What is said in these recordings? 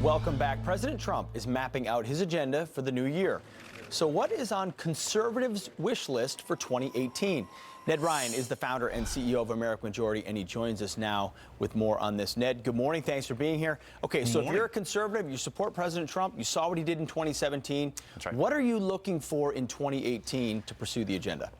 Welcome back. President Trump is mapping out his agenda for the new year. So what is on conservatives' wish list for 2018? Ned Ryan is the founder and CEO of American Majority, and he joins us now with more on this. Ned, good morning. Thanks for being here. Okay, so if you're a conservative, you support President Trump, you saw what he did in 2017. That's right. What are you looking for in 2018 to pursue the agenda?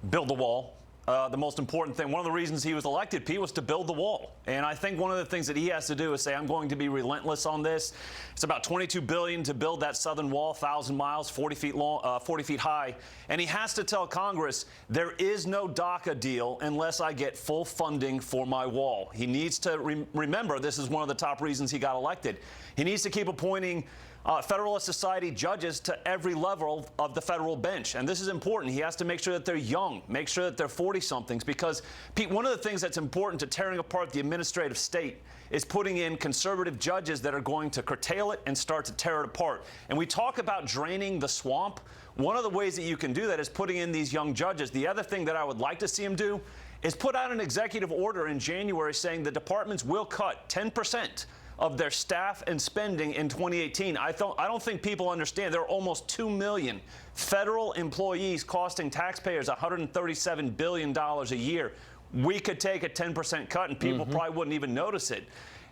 Build the wall. The most important thing, one of the reasons he was elected, Pete, was to build the wall. And I think one of the things that he has to do is say, I'm going to be relentless on this. It's about $22 billion to build that southern wall, 1,000 miles, 40 feet long, 40 feet high. And he has to tell Congress, there is no DACA deal unless I get full funding for my wall. He needs to remember this is one of the top reasons he got elected. He needs to keep appointing Federalist Society judges to every level of the federal bench. And this is important. He has to make sure that they're young, make sure that they're 40-somethings, because, Pete, one of the things that's important to tearing apart the administrative state is putting in conservative judges that are going to curtail it and start to tear it apart. And we talk about draining the swamp. One of the ways that you can do that is putting in these young judges. The other thing that I would like to see him do is put out an executive order in January saying the departments will cut 10% of their staff and spending in 2018. I don't think people understand there are almost 2 million federal employees costing taxpayers $137 billion a year. We could take a 10% cut and people probably wouldn't even notice it.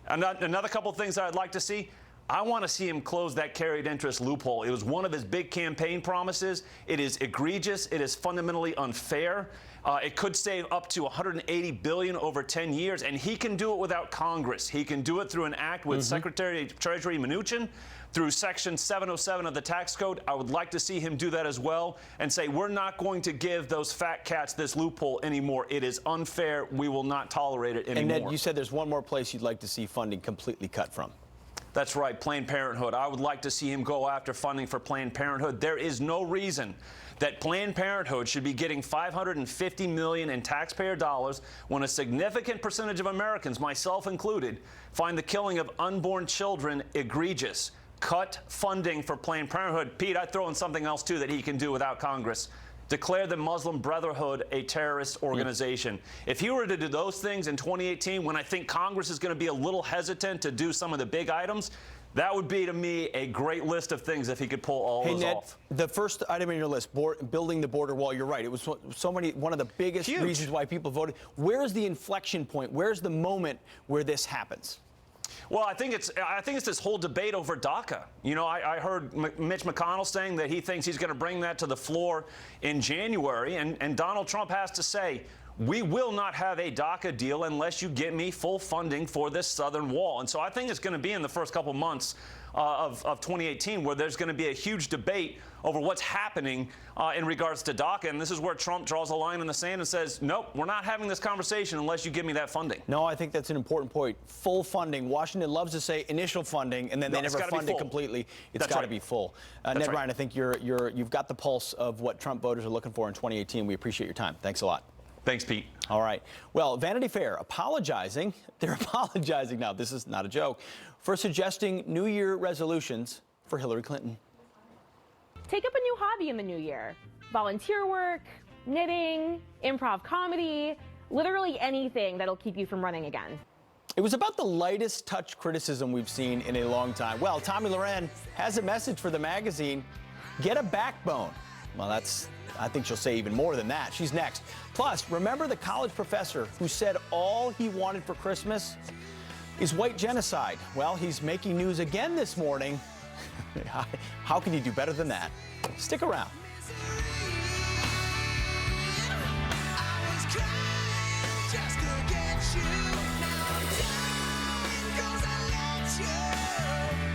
Another couple of things I'd like to see. I want to see him close that carried interest loophole. It was one of his big campaign promises. It is egregious. It is fundamentally unfair. It could save up to $180 billion over 10 years, and he can do it without Congress. He can do it through an act with Secretary of Treasury Mnuchin, through Section 707 of the tax code. I would like to see him do that as well and say, we're not going to give those fat cats this loophole anymore. It is unfair. We will not tolerate it anymore. And Ned, you said there's one more place you'd like to see funding completely cut from. That's right, Planned Parenthood. I would like to see him go after funding for Planned Parenthood. There is no reason that Planned Parenthood should be getting $550 million in taxpayer dollars when a significant percentage of Americans, myself included, find the killing of unborn children egregious. Cut funding for Planned Parenthood. Pete, I'd throw in something else, too, that he can do without Congress. Declare the Muslim Brotherhood a terrorist organization. If he were to do those things in 2018, when I think Congress is going to be a little hesitant to do some of the big items, that would be, to me, a great list of things if he could pull all those off. The first item on your list, building the border wall, you're right. It was one of the biggest reasons why people voted. Where's the inflection point? Where's the moment where this happens? Well, I think it's this whole debate over DACA. You know, I heard Mitch McConnell saying that he thinks he's going to bring that to the floor in January, and Donald Trump has to say, we will not have a DACA deal unless you get me full funding for this southern wall. And so I think it's going to be in the first couple months of 2018 where there's going to be a huge debate over what's happening in regards to DACA. And this is where Trump draws a line in the sand and says, nope, we're not having this conversation unless you give me that funding. No, I think that's an important point. Full funding. Washington loves to say initial funding, and then they never fund it completely. It's got to be full. Ned Ryan, I think you've got the pulse of what Trump voters are looking for in 2018. We appreciate your time. Thanks a lot. Thanks, Pete. All right. Well, Vanity Fair apologizing. They're apologizing now. This is not a joke. For suggesting New Year resolutions for Hillary Clinton. Take up a new hobby in the new year. Volunteer work, knitting, improv comedy, literally anything that'll keep you from running again. It was about the lightest touch criticism we've seen in a long time. Well, Tomi Lahren has a message for the magazine. Get a backbone. Well, I think she'll say even more than that. She's next. Plus, remember the college professor who said all he wanted for Christmas is white genocide? Well, he's making news again this morning. How can you do better than that? Stick around. I was crying just to get you.